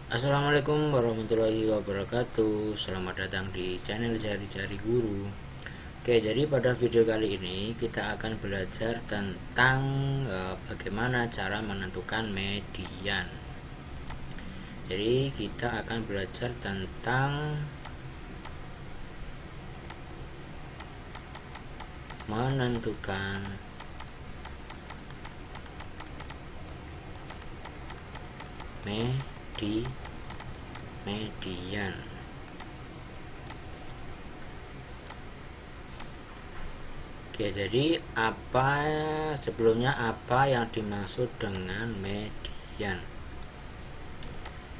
Assalamualaikum warahmatullahi wabarakatuh. Selamat datang di channel Cari-Cari Guru. Oke, jadi pada video kali ini kita akan belajar tentang bagaimana cara menentukan median. Jadi kita akan belajar tentang menentukan median. Oke, jadi sebelumnya apa yang dimaksud dengan median?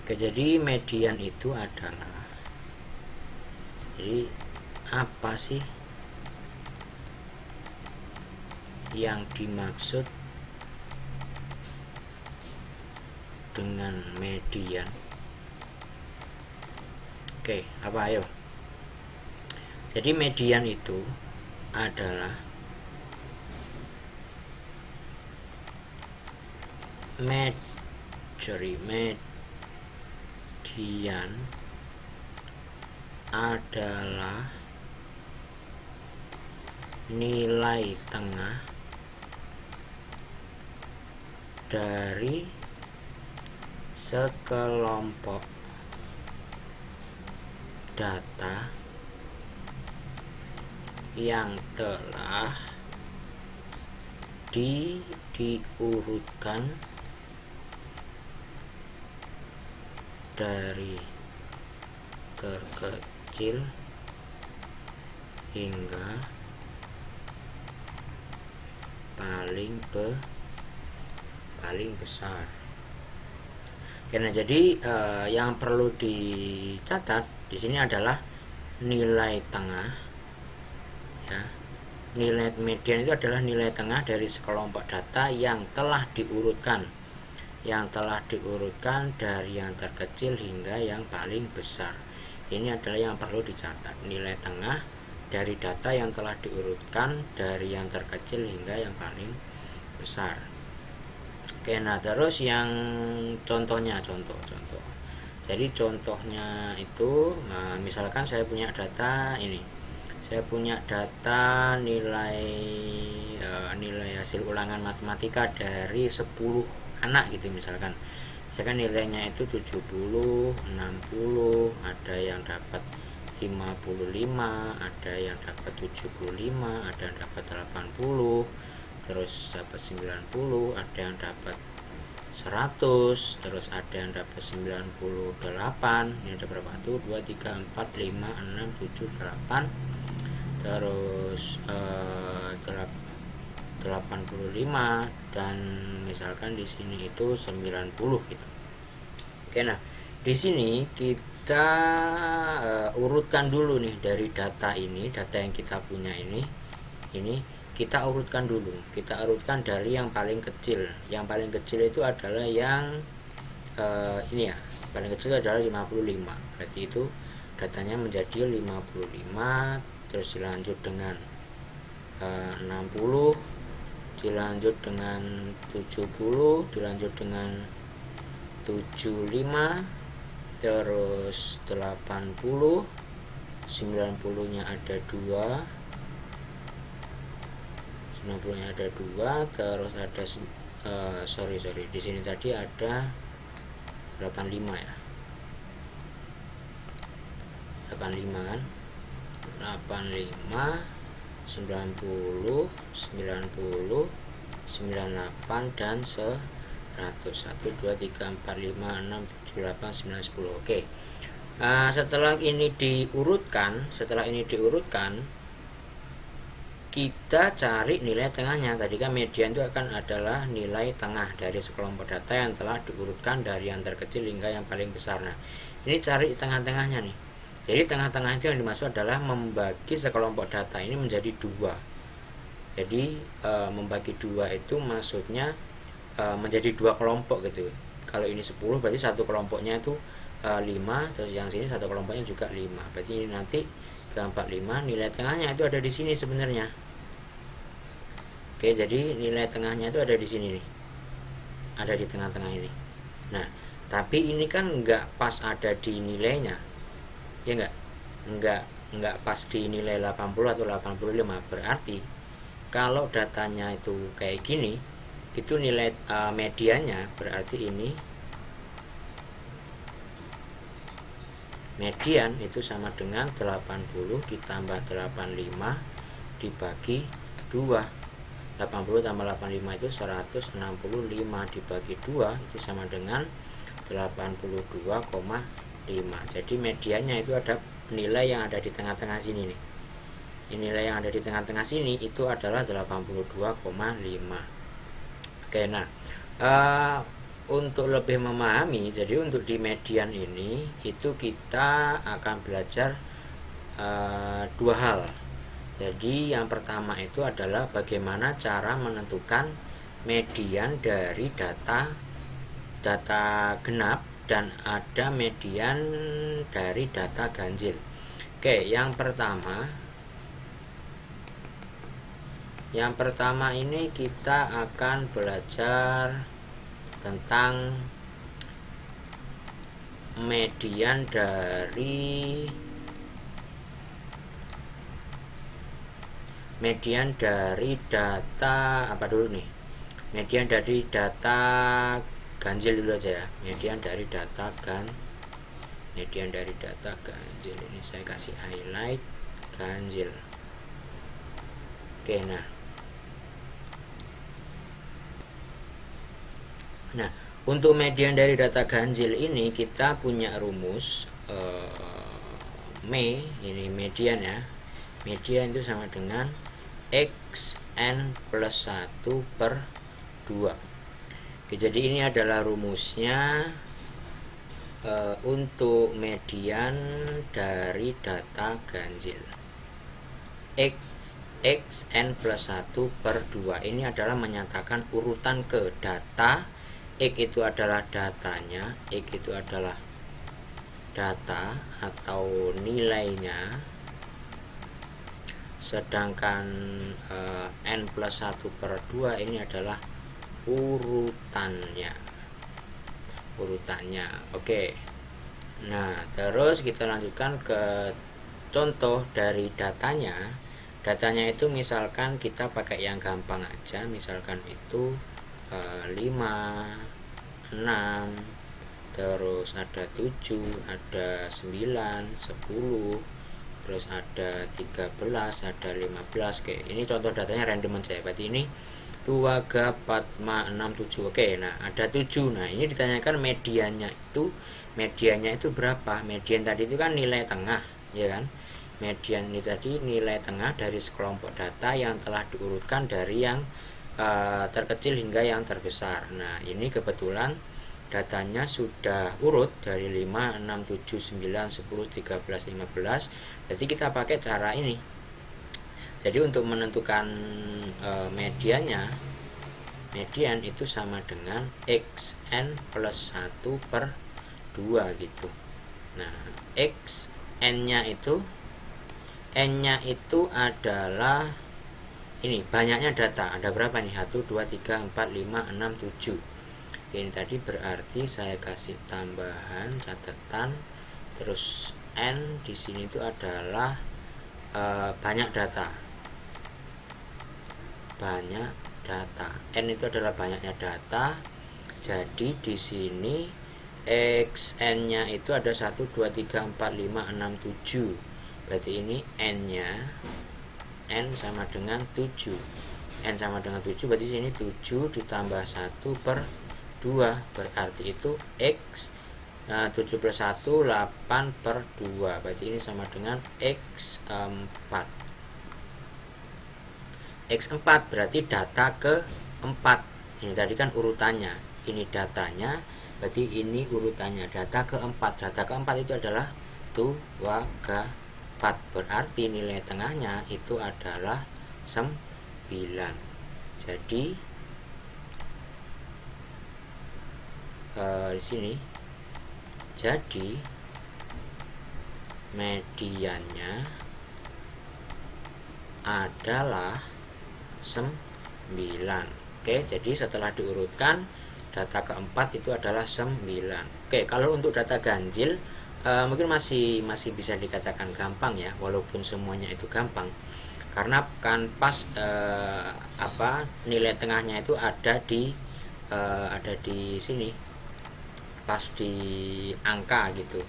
Oke, jadi median itu adalah, jadi apa sih yang dimaksud dengan median? Oke, apa ayo? Jadi median itu adalah median adalah nilai tengah dari sekelompok data yang telah diurutkan dari terkecil hingga paling besar. Oke, nah jadi yang perlu dicatat di sini adalah nilai tengah, ya. Nilai median itu adalah nilai tengah dari sekelompok data yang telah diurutkan dari yang terkecil hingga yang paling besar. Ini adalah yang perlu dicatat, nilai tengah dari data yang telah diurutkan dari yang terkecil hingga yang paling besar. Oke, nah terus yang contoh. Jadi contohnya itu, nah, misalkan saya punya data ini. Saya punya data nilai hasil ulangan matematika dari 10 anak gitu misalkan nilainya itu 70, 60, ada yang dapat 55, ada yang dapat 75, ada yang dapat 80, terus dapat 90, ada yang dapat 100, terus ada yang dapat 98. Ini ada berapa tuh? 2, 3, 4, 5, 6, 7, 8, terus 85, dan misalkan di sini itu 90 gitu. Oke, nah di sini kita urutkan dulu nih dari data ini, data yang kita punya ini kita urutkan dulu. Kita urutkan dari yang paling kecil. Yang paling kecil itu adalah yang ini ya, paling kecil adalah 55. Berarti itu datanya menjadi 55, terus dilanjut dengan 60, dilanjut dengan 70, dilanjut dengan 75, terus 80, 90 nya ada 2, 90 nya ada 2, terus ada sorry di sini tadi ada 85 ya, 85 kan, 85, 90, 98, dan 100. 1, 2, 3, 4, 5, 6, 7, 8, 9, 10. Oke. Setelah ini diurutkan, kita cari nilai tengahnya. Tadi kan median itu adalah nilai tengah dari sekelompok data yang telah diurutkan dari yang terkecil hingga yang paling besar. Nah, ini cari tengah-tengahnya nih. Jadi tengah-tengah itu yang dimaksud adalah membagi sekelompok data ini menjadi 2. Jadi membagi 2 itu maksudnya menjadi 2 kelompok gitu. Kalau ini 10 berarti satu kelompoknya itu 5, terus yang sini satu kelompoknya juga 5. Berarti nanti ke 45 nilai tengahnya itu ada di sini sebenarnya. Oke, jadi nilai tengahnya itu ada di sini nih, ada di tengah-tengah ini. Nah, Tapi ini kan nggak pas ada di nilainya, ya nggak pas di nilai 80 atau 85. Berarti kalau datanya itu kayak gini, itu nilai medianya, berarti ini median itu sama dengan 80 ditambah 85 dibagi 2. 80 tambah 85 itu 165 dibagi 2 itu sama dengan 82,5. Jadi mediannya itu ada nilai yang ada di tengah-tengah sini nih. Nilai yang ada di tengah-tengah sini itu adalah 82,5. Oke, nah untuk lebih memahami, jadi untuk di median ini itu kita akan belajar dua hal. Jadi yang pertama itu adalah bagaimana cara menentukan median dari data genap dan ada median dari data ganjil. Oke, yang pertama ini kita akan belajar tentang median dari data apa dulu nih? Median dari data ganjil dulu aja ya. Median dari data ganjil ini saya kasih highlight ganjil. Oke, nah untuk median dari data ganjil ini kita punya rumus ini median ya. Median itu sama dengan xn plus 1 per 2. Oke, jadi ini adalah rumusnya untuk median dari data ganjil. xn plus 1 per 2 ini adalah menyatakan urutan ke data. X itu adalah datanya, X itu adalah data atau nilainya, sedangkan n plus 1 per 2 ini adalah urutannya. Oke, nah terus kita lanjutkan ke contoh dari datanya. Datanya itu misalkan kita pakai yang gampang aja, misalkan itu 5, 6, terus ada 7, ada 9, 10, terus ada 13, ada 15. Oke, ini contoh datanya random aja. Berarti ini 2, 3, 4, 5, 6, 7. Oke, nah ada 7. Nah, ini ditanyakan mediannya itu berapa? Median tadi itu kan nilai tengah, ya kan? Median ini tadi nilai tengah dari sekelompok data yang telah diurutkan dari yang terkecil hingga yang terbesar. Nah, ini kebetulan datanya sudah urut dari 5, 6, 7, 9, 10, 13, 15. Jadi kita pakai cara ini. Jadi untuk menentukan median itu sama dengan xn plus 1 per 2 gitu. Nah, xn-nya itu adalah ini banyaknya data. Ada berapa nih? 1, 2, 3, 4, 5, 6, 7. Oke, ini tadi berarti saya kasih tambahan catatan. Terus n di sini itu adalah banyak data. N itu adalah banyaknya data. Jadi di sini xn-nya itu ada 1, 2, 3, 4, 5, 6, 7. Berarti ini n-nya n sama dengan 7. N sama dengan 7, berarti sini 7 ditambah 1 per 2. Berarti itu X 7 plus 1, 8 per 2. Berarti ini sama dengan X4. X4 berarti data ke-4. Ini tadi kan urutannya. Ini datanya, berarti ini urutannya. Data ke-4. Data ke-4 itu adalah 2, 3, 4. Berarti nilai tengahnya itu adalah 9. Jadi di sini jadi mediannya adalah 9. Oke, jadi setelah diurutkan data keempat itu adalah 9. Oke, kalau untuk data ganjil mungkin masih bisa dikatakan gampang ya, walaupun semuanya itu gampang, karena kan pas nilai tengahnya itu ada di sini, pas di angka gitu,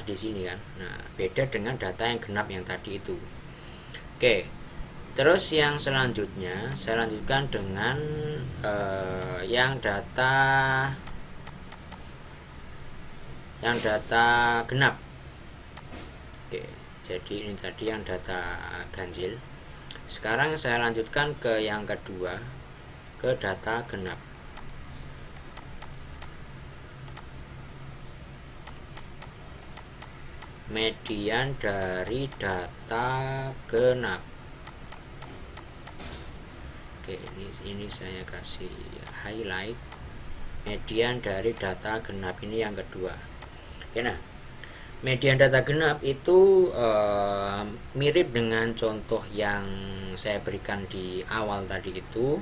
di sini kan. Nah, beda dengan data yang genap yang tadi itu. Oke, terus yang selanjutnya saya lanjutkan dengan yang data genap. Oke, jadi ini tadi yang data ganjil. Sekarang saya lanjutkan ke yang kedua, ke data genap. Median dari data genap. Oke, ini saya kasih highlight. Median dari data genap ini yang kedua. Oke, nah, median data genap itu mirip dengan contoh yang saya berikan di awal tadi itu.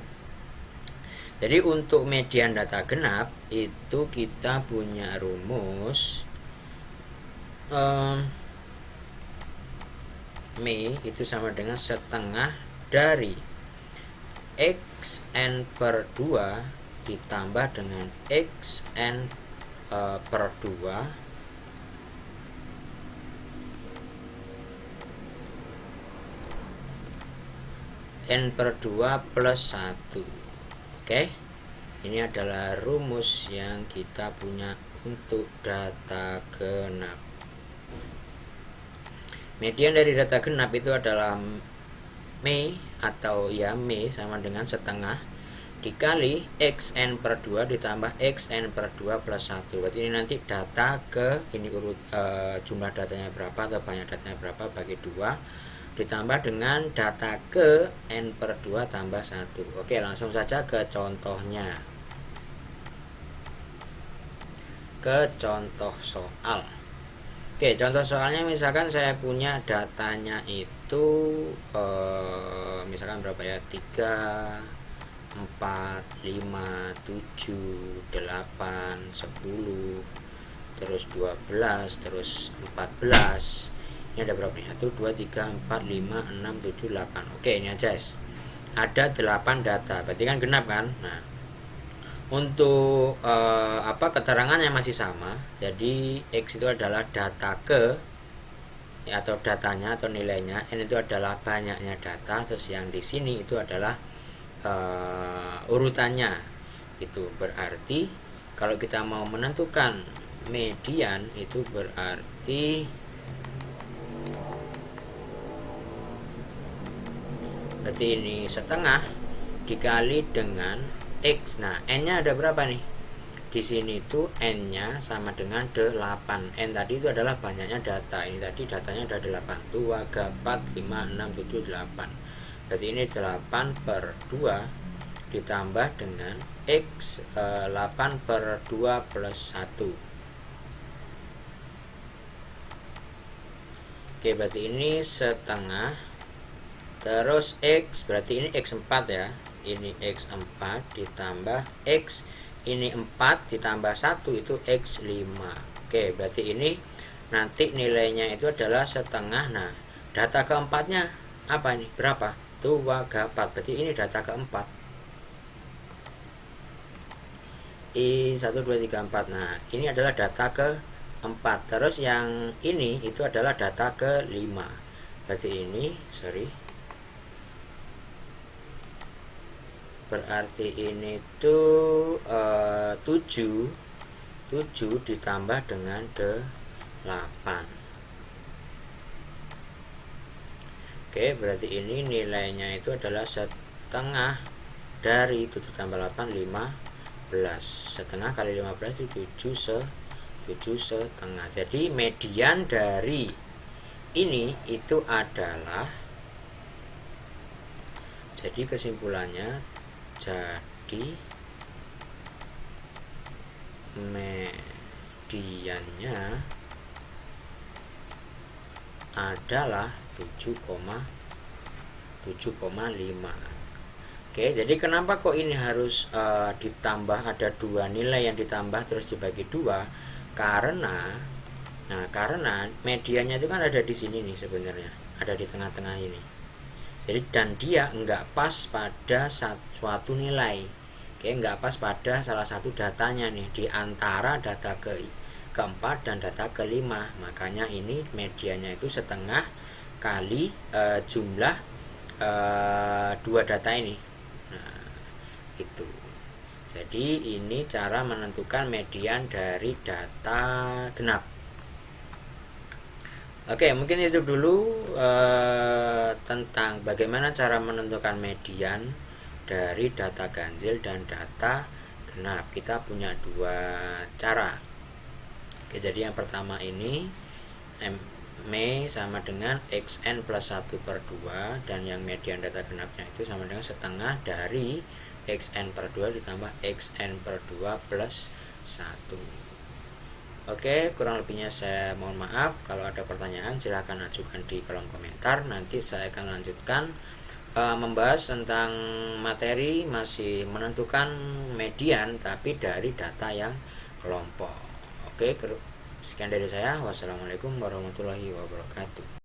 Jadi untuk median data genap itu kita punya rumus M itu sama dengan setengah dari xn per 2 ditambah dengan xn per 2 n per 2 plus 1. Oke, ini adalah rumus yang kita punya untuk data genap. Median dari data genap itu adalah M atau ya M sama dengan setengah dikali xn per 2 ditambah xn per 2 plus 1. Berarti ini nanti data ke ini urut jumlah datanya berapa atau banyak datanya berapa bagi 2 ditambah dengan data ke n per 2 tambah 1. Oke, langsung saja ke contohnya. Ke contoh soal. Oke, contoh soalnya misalkan saya punya datanya itu misalkan berapa ya, 3, 4, 5, 7, 8, 10, terus 12, terus 14. Ini ada berapa nih? 1, 2, 3, 4, 5, 6, 7, 8. Oke, ini aja guys. Ada 8 data, berarti kan genap kan? Nah, untuk keterangannya masih sama. Jadi X itu adalah data ke ya, atau datanya atau nilainya, N itu adalah banyaknya data, terus yang di sini itu adalah urutannya. Itu berarti kalau kita mau menentukan median itu berarti ini setengah dikali dengan X. Nah, N-nya ada berapa nih? Di sini itu N-nya sama dengan 8. N tadi itu adalah banyaknya data. Ini tadi datanya ada 8. 2, 3, 4, 5, 6, 7, 8. Berarti ini 8 per 2 ditambah dengan X 8 per 2 plus 1. Oke, berarti ini setengah. Terus X, berarti ini X4 ya. Ini X4 ditambah X, ini 4 ditambah 1 itu X5. Oke, berarti ini nanti nilainya itu adalah setengah. Nah, data keempatnya apa nih? Berapa? 2, 4. Berarti ini data keempat. I 1, 2, 3, 4. Nah, ini adalah data keempat. Terus yang ini itu adalah data ke-5. Berarti ini, berarti ini tuh 7 ditambah dengan 8. Oke, berarti ini nilainya itu adalah setengah dari 7 tambah 8, 15. Setengah kali 15 itu 7 setengah. Jadi median dari ini itu adalah, jadi kesimpulannya, jadi mediannya adalah 7,5. Oke, jadi kenapa kok ini harus ditambah, ada dua nilai yang ditambah terus dibagi dua? Karena medianya itu kan ada di sini nih sebenarnya, ada di tengah-tengah ini. Jadi dan dia nggak pas pada suatu nilai. Oke, nggak pas pada salah satu datanya nih di antara data keempat dan data kelima. Makanya ini medianya itu setengah kali jumlah dua data ini. Nah, itu. Jadi ini cara menentukan median dari data genap. Oke, mungkin itu dulu tentang bagaimana cara menentukan median dari data ganjil dan data genap. Kita punya dua cara. Oke, jadi yang pertama ini M sama dengan xn plus 1/2, dan yang median data genapnya itu sama dengan setengah dari xn per 2 ditambah xn per 2 plus 1. Oke, kurang lebihnya saya mohon maaf. Kalau ada pertanyaan silahkan ajukan di kolom komentar. Nanti saya akan lanjutkan membahas tentang materi masih menentukan median tapi dari data yang kelompok. Oke, sekian dari saya. Wassalamualaikum warahmatullahi wabarakatuh.